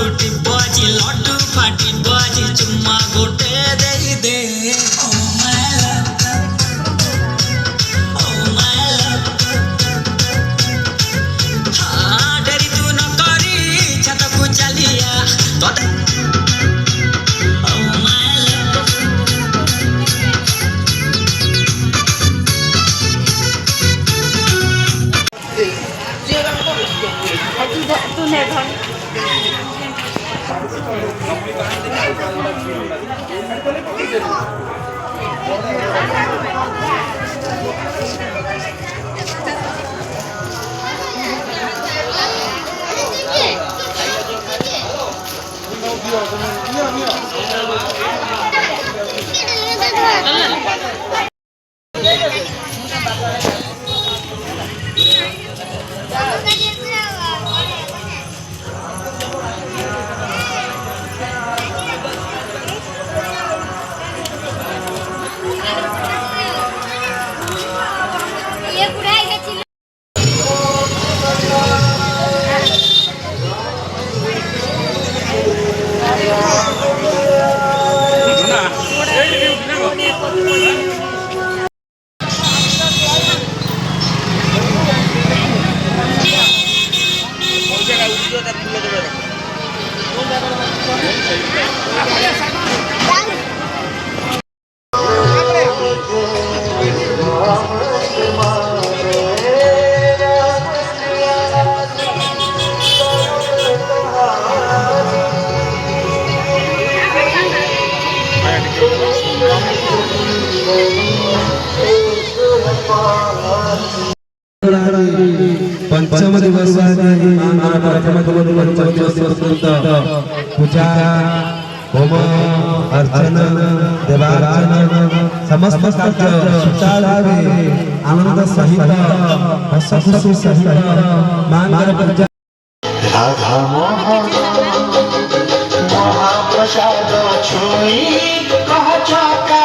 फुटी बजी लड्डू फाटी बजी चुम्मा गोटे दे दे oh my love oh my love हाँ डेरी तू न करी छत को चलिया तो तू नहीं धर पंचम दिवस पूजा होम अर्चना देवाराधना समस्त कार्य सुचारू आनंद सहित हस खुशी सहित मांगल राधा मोहन महाप्रसाद छुई कह